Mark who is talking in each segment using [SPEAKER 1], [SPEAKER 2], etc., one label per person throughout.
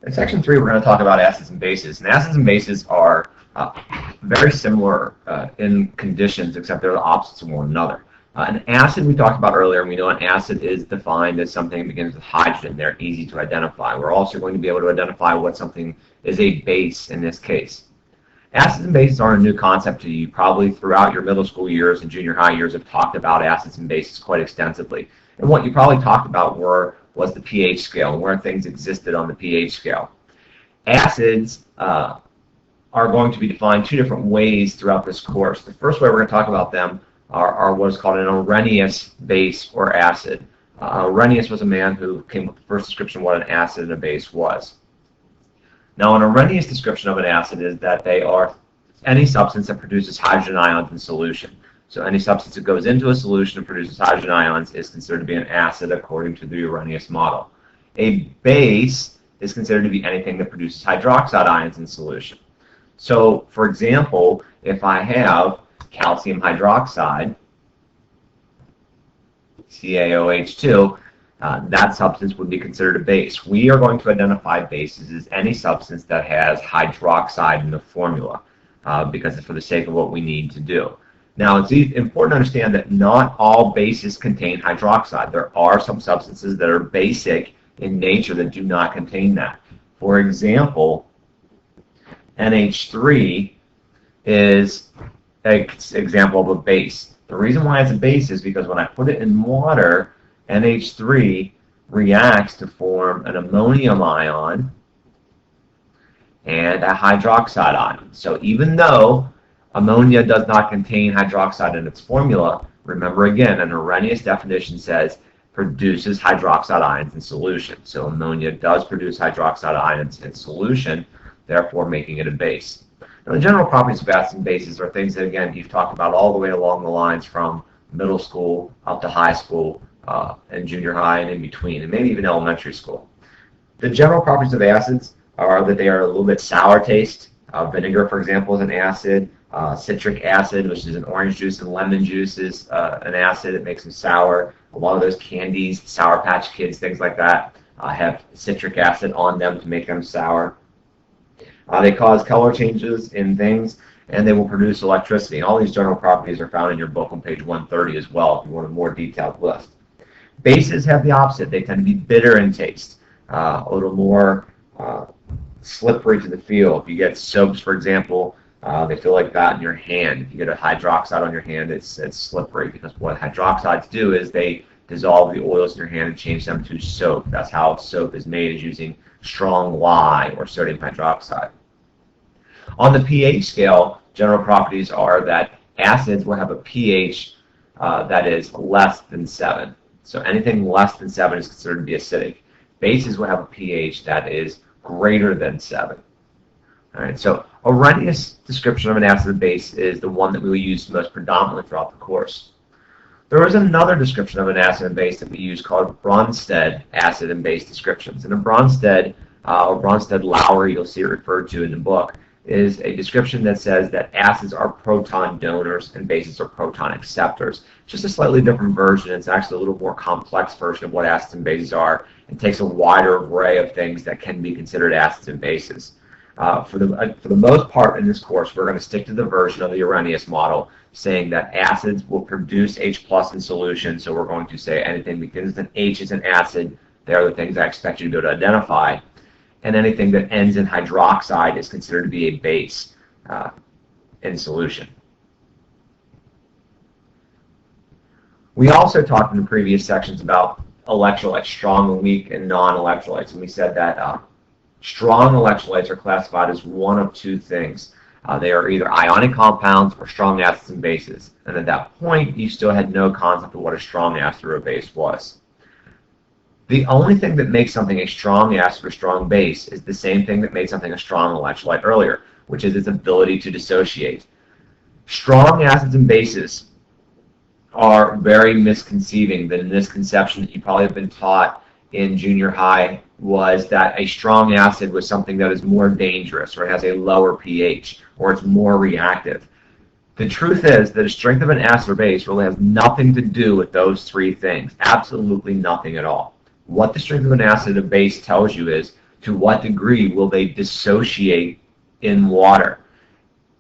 [SPEAKER 1] In section 3, we're going to talk about acids and bases. And acids and bases are very similar in conditions, except they're the opposites of one another. An acid we talked about earlier, and we know an acid is defined as something that begins with hydrogen. They're easy to identify. We're also going to be able to identify what something is a base in this case. Acids and bases aren't a new concept to you. Probably throughout your middle school years and junior high years have talked about acids and bases quite extensively. And what you probably talked about was the pH scale and where things existed on the pH scale. Acids are going to be defined two different ways throughout this course. The first way we're going to talk about them are what is called an Arrhenius base or acid. Arrhenius was a man who came up with the first description of what an acid and a base was. Now, an Arrhenius description of an acid is that they are any substance that produces hydrogen ions in solution. So any substance that goes into a solution and produces hydrogen ions is considered to be an acid according to the Arrhenius model. A base is considered to be anything that produces hydroxide ions in solution. So, for example, if I have calcium hydroxide, CaOH2, that substance would be considered a base. We are going to identify bases as any substance that has hydroxide in the formula because it's for the sake of what we need to do. Now, it's important to understand that not all bases contain hydroxide. There are some substances that are basic in nature that do not contain that. For example, NH3 is an example of a base. The reason why it's a base is because when I put it in water, NH3 reacts to form an ammonium ion and a hydroxide ion. So even though ammonia does not contain hydroxide in its formula, remember again, an Arrhenius definition says produces hydroxide ions in solution. So ammonia does produce hydroxide ions in solution, therefore making it a base. Now, the general properties of acids and bases are things that, again, you've talked about all the way along the lines from middle school up to high school and junior high and in between, and maybe even elementary school. The general properties of acids are that they are a little bit sour taste. Vinegar, for example, is an acid. Citric acid, which is an orange juice, and lemon juice is an acid. It makes them sour. A lot of those candies, Sour Patch Kids, things like that, have citric acid on them to make them sour. They cause color changes in things, and they will produce electricity. And all these general properties are found in your book on page 130 as well, if you want a more detailed list. Bases have the opposite. They tend to be bitter in taste, a little more slippery to the feel. If you get soaps, for example, they feel like that in your hand. If you get a hydroxide on your hand, it's slippery, because what hydroxides do is they dissolve the oils in your hand and change them to soap. That's how soap is made, is using strong lye or sodium hydroxide. On the pH scale, general properties are that acids will have a pH that is less than 7. So anything less than 7 is considered to be acidic. Bases will have a pH that is greater than 7. All right, so Arrhenius description of an acid and base is the one that we will use most predominantly throughout the course. There is another description of an acid and base that we use called Bronsted acid and base descriptions. And a Bronsted or Bronsted-Lowry, you'll see it referred to in the book, is a description that says that acids are proton donors and bases are proton acceptors. Just a slightly different version. It's actually a little more complex version of what acids and bases are, and takes a wider array of things that can be considered acids and bases. For the most part in this course, we're going to stick to the version of the Arrhenius model, saying that acids will produce H plus in solution. So we're going to say anything that begins with an H is an acid. They are the things I expect you to be able to identify. And anything that ends in hydroxide is considered to be a base in solution. We also talked in the previous sections about electrolytes, strong and weak, and non-electrolytes. And we said that strong electrolytes are classified as one of two things. They are either ionic compounds or strong acids and bases. And at that point, you still had no concept of what a strong acid or a base was. The only thing that makes something a strong acid or strong base is the same thing that made something a strong electrolyte earlier, which is its ability to dissociate. Strong acids and bases are very misconceiving. The misconception that you probably have been taught in junior high was that a strong acid was something that is more dangerous, or it has a lower pH, or it's more reactive. The truth is that the strength of an acid or base really has nothing to do with those three things. Absolutely nothing at all. What the strength of an acid or base tells you is To what degree will they dissociate in water?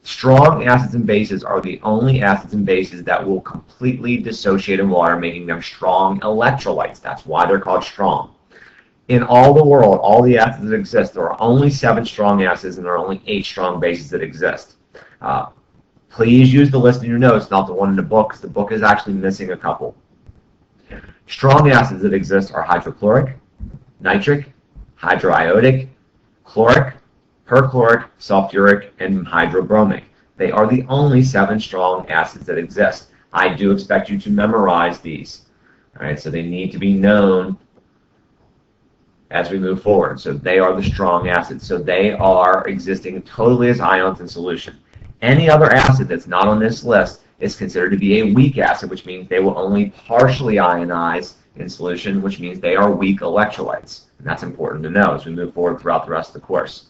[SPEAKER 1] Strong acids and bases are the only acids and bases that will completely dissociate in water, making them strong electrolytes. That's why they're called strong. In all the world, all the acids that exist, there are only 7 strong acids and there are only 8 strong bases that exist. Please use the list in your notes, not the one in the book, because the book is actually missing a couple. Strong acids that exist are hydrochloric, nitric, hydroiodic, chloric, perchloric, sulfuric, and hydrobromic. They are the only 7 strong acids that exist. I do expect you to memorize these. All right, so they need to be known as we move forward. So they are the strong acids. So they are existing totally as ions in solution. Any other acid that's not on this list is considered to be a weak acid, which means they will only partially ionize in solution, which means they are weak electrolytes. And that's important to know as we move forward throughout the rest of the course.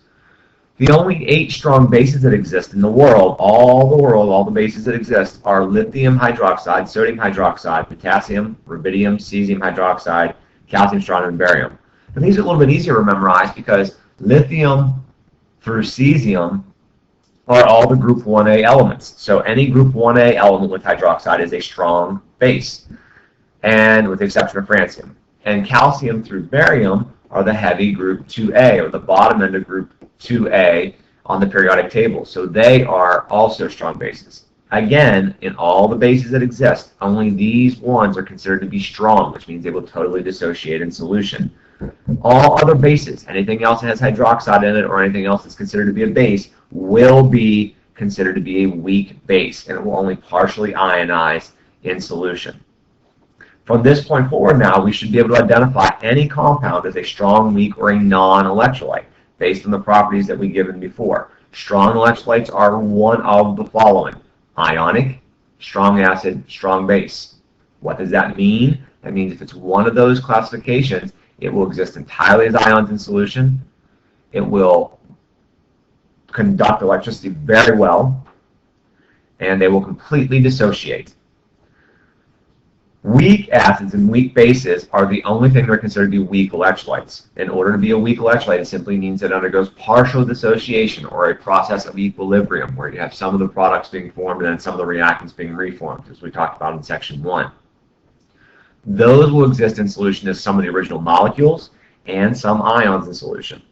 [SPEAKER 1] The only 8 strong bases that exist in the world, all the bases that exist, are lithium hydroxide, sodium hydroxide, potassium, rubidium, cesium hydroxide, calcium, strontium, and barium. And these are a little bit easier to memorize because lithium through cesium are all the group 1A elements. So any group 1A element with hydroxide is a strong base, and with the exception of francium. And calcium through barium are the heavy group 2A, or the bottom end of group 2A on the periodic table. So they are also strong bases. Again, in all the bases that exist, only these ones are considered to be strong, which means they will totally dissociate in solution. All other bases, anything else that has hydroxide in it or anything else that's considered to be a base, will be considered to be a weak base, and it will only partially ionize in solution. From this point forward now, we should be able to identify any compound as a strong, weak, or a non-electrolyte based on the properties that we've given before. Strong electrolytes are one of the following: ionic, strong acid, strong base. What does that mean? That means if it's one of those classifications, it will exist entirely as ions in solution. It will conduct electricity very well, and they will completely dissociate. Weak acids and weak bases are the only thing that are considered to be weak electrolytes. In order to be a weak electrolyte, it simply means it undergoes partial dissociation, or a process of equilibrium, where you have some of the products being formed and then some of the reactants being reformed, as we talked about in section 1. Those will exist in solution as some of the original molecules and some ions in solution.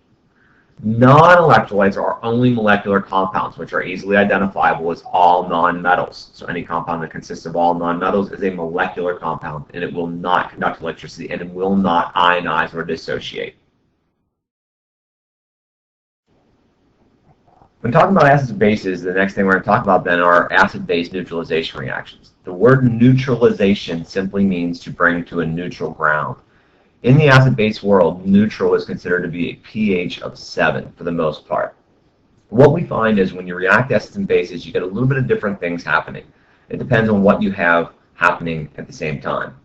[SPEAKER 1] Non-electrolytes are only molecular compounds, which are easily identifiable as all nonmetals. So any compound that consists of all nonmetals is a molecular compound, and it will not conduct electricity, and it will not ionize or dissociate. When talking about acids and bases, the next thing we're going to talk about then are acid-base neutralization reactions. The word neutralization simply means to bring to a neutral ground. In the acid-base world, neutral is considered to be a pH of 7 for the most part. What we find is when you react acids and bases, you get a little bit of different things happening. It depends on what you have happening at the same time.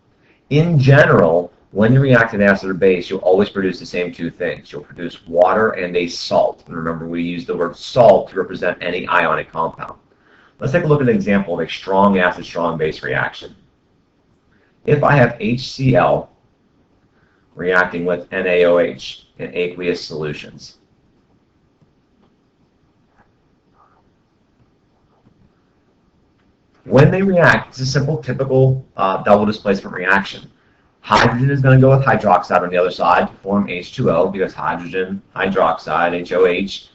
[SPEAKER 1] In general, when you react an acid or base, you'll always produce the same 2 things. You'll produce water and a salt. And remember, we use the word salt to represent any ionic compound. Let's take a look at an example of a strong acid, strong base reaction. If I have HCl reacting with NaOH in aqueous solutions, when they react, it's a simple, typical double displacement reaction. Hydrogen is going to go with hydroxide on the other side to form H2O, because hydrogen, hydroxide, HOH,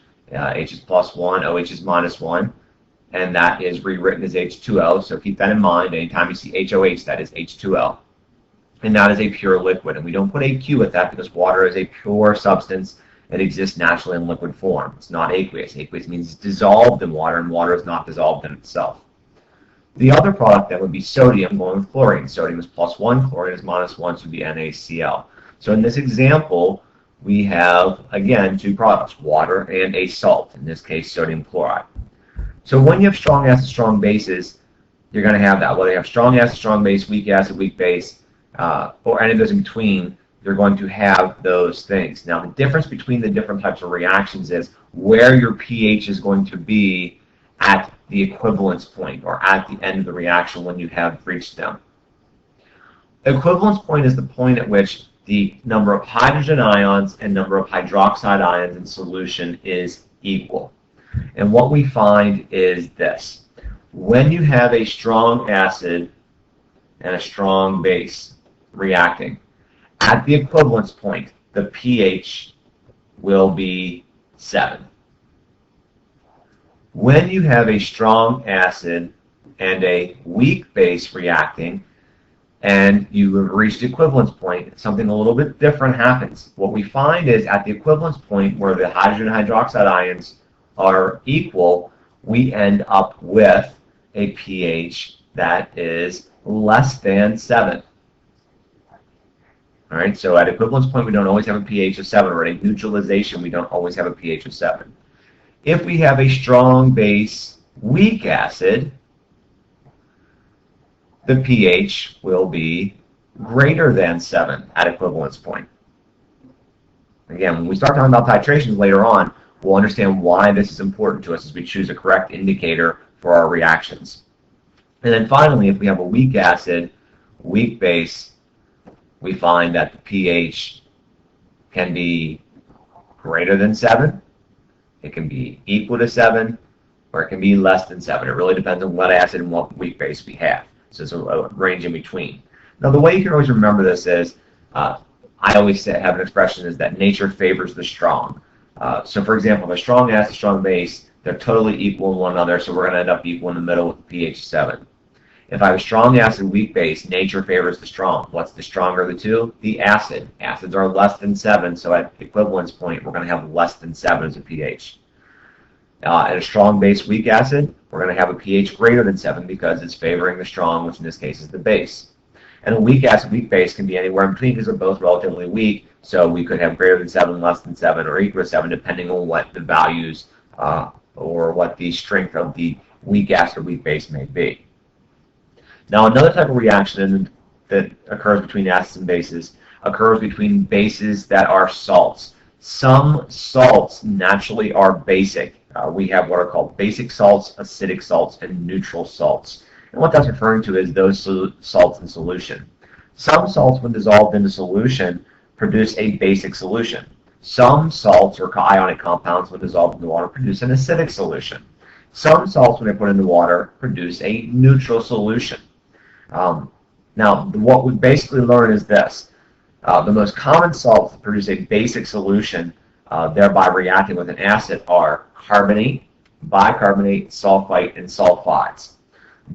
[SPEAKER 1] H is +1, OH is -1, and that is rewritten as H2O. So keep that in mind. Anytime you see HOH, that is H2O. And that is a pure liquid. And we don't put AQ with that because water is a pure substance that exists naturally in liquid form. It's not aqueous. Aqueous means it's dissolved in water, and water is not dissolved in itself. The other product then would be sodium going with chlorine. Sodium is +1, chlorine is -1, so it would be NaCl. So in this example, we have, again, 2 products, water and a salt, in this case sodium chloride. So when you have strong acid, strong bases, you're going to have that. Whether you have strong acid, strong base, weak acid, weak base, or any of those in between, you're going to have those things. Now, the difference between the different types of reactions is where your pH is going to be at the equivalence point, or at the end of the reaction when you have reached them. The equivalence point is the point at which the number of hydrogen ions and number of hydroxide ions in solution is equal. And what we find is this. When you have a strong acid and a strong base reacting, at the equivalence point, the pH will be 7. When you have a strong acid and a weak base reacting, and you have reached the equivalence point, something a little bit different happens. What we find is at the equivalence point where the hydrogen and hydroxide ions are equal, we end up with a pH that is less than 7. All right, so at equivalence point, we don't always have a pH of 7, or at neutralization, we don't always have a pH of 7. If we have a strong base, weak acid, the pH will be greater than 7 at equivalence point. Again, when we start talking about titrations later on, we'll understand why this is important to us as we choose a correct indicator for our reactions. And then finally, if we have a weak acid, weak base, we find that the pH can be greater than 7, it can be equal to 7, or it can be less than 7. It really depends on what acid and what weak base we have. So it's a range in between. Now, the way you can always remember this is, I always have an expression is that nature favors the strong. So, for example, if a strong acid, strong base, they're totally equal in one another, so we're going to end up equal in the middle with pH 7. If I have a strong acid, weak base, nature favors the strong. What's the stronger of the two? The acid. Acids are less than 7, so at equivalence point, we're going to have less than 7 as a pH. At a strong base, weak acid, we're going to have a pH greater than 7 because it's favoring the strong, which in this case is the base. And a weak acid, weak base can be anywhere in between because they're both relatively weak, so we could have greater than 7, less than 7, or equal to 7, depending on what the values or what the strength of the weak acid or weak base may be. Now, another type of reaction that occurs between acids and bases occurs between bases that are salts. Some salts naturally are basic. We have what are called basic salts, acidic salts, and neutral salts. And what that's referring to is those salts in solution. Some salts, when dissolved into solution, produce a basic solution. Some salts, or ionic compounds, when dissolved into water, produce an acidic solution. Some salts, when they're put into water, produce a neutral solution. Now, what we basically learn is this. The most common salts that produce a basic solution, thereby reacting with an acid, are carbonate, bicarbonate, sulfite, and sulfides.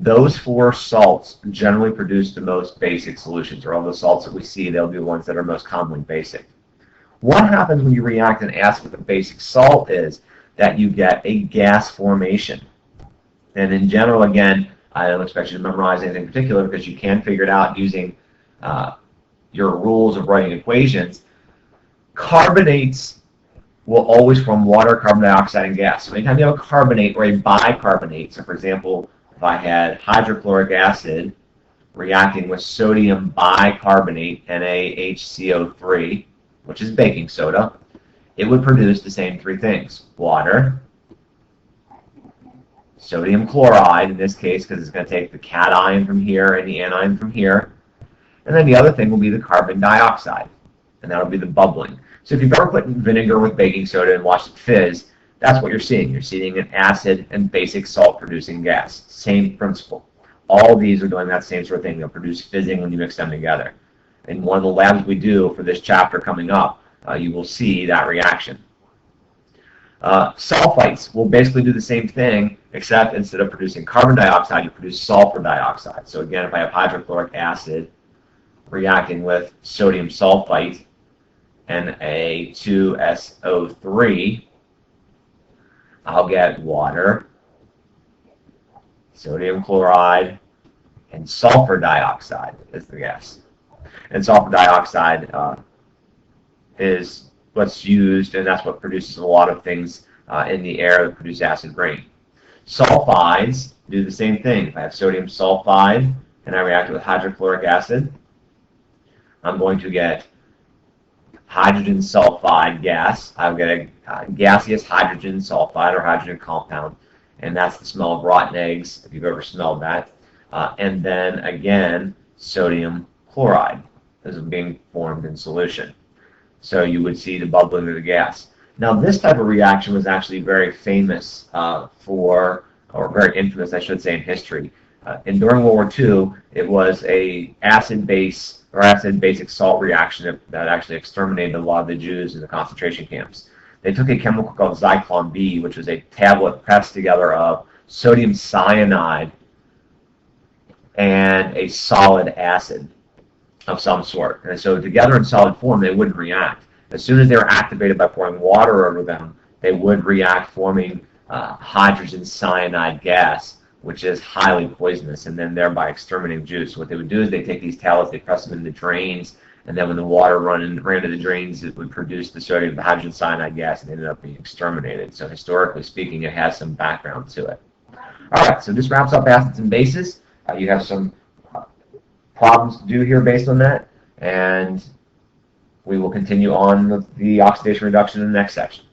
[SPEAKER 1] Those 4 salts generally produce the most basic solutions, or all the salts that we see, they'll be the ones that are most commonly basic. What happens when you react an acid with a basic salt is that you get a gas formation. And in general, again, I don't expect you to memorize anything in particular because you can figure it out using your rules of writing equations. Carbonates will always form water, carbon dioxide, and gas. So anytime you have a carbonate or a bicarbonate, so for example, if I had hydrochloric acid reacting with sodium bicarbonate, NaHCO3, which is baking soda, it would produce the same 3 things: water, sodium chloride, in this case, because it's going to take the cation from here and the anion from here, and then the other thing will be the carbon dioxide, and that'll be the bubbling. So if you've ever put in vinegar with baking soda and watched it fizz, that's what you're seeing. You're seeing an acid and basic salt-producing gas. Same principle. All these are doing that same sort of thing. They'll produce fizzing when you mix them together. In one of the labs we do for this chapter coming up, you will see that reaction. Sulfites will basically do the same thing, except instead of producing carbon dioxide, you produce sulfur dioxide. So again, if I have hydrochloric acid reacting with sodium sulfite, Na2SO3, I'll get water, sodium chloride, and sulfur dioxide as the gas. And sulfur dioxide is what's used, and that's what produces a lot of things in the air that produce acid rain. Sulfides do the same thing. If I have sodium sulfide and I react with hydrochloric acid, I'm going to get hydrogen sulfide gas. I'll get a gaseous hydrogen sulfide or hydrogen compound, and that's the smell of rotten eggs, if you've ever smelled that. And then again, sodium chloride. is being formed in solution. So you would see the bubbling of the gas. Now, this type of reaction was actually very famous or very infamous, I should say, in history. And during World War II, it was a acid-basic salt reaction that actually exterminated a lot of the Jews in the concentration camps. They took a chemical called Zyklon B, which was a tablet pressed together of sodium cyanide and a solid acid of some sort. And so together in solid form, they wouldn't react. As soon as they were activated by pouring water over them, they would react, forming hydrogen cyanide gas, which is highly poisonous, and then thereby exterminating Jews. So what they would do is they take these tablets, they press them into drains, and then when the water ran into the drains, it would produce the sodium, the hydrogen cyanide gas, and ended up being exterminated. So historically speaking, it has some background to it. All right, so this wraps up acids and bases. You have some problems to do here based on that, and we will continue on with the oxidation reduction in the next section.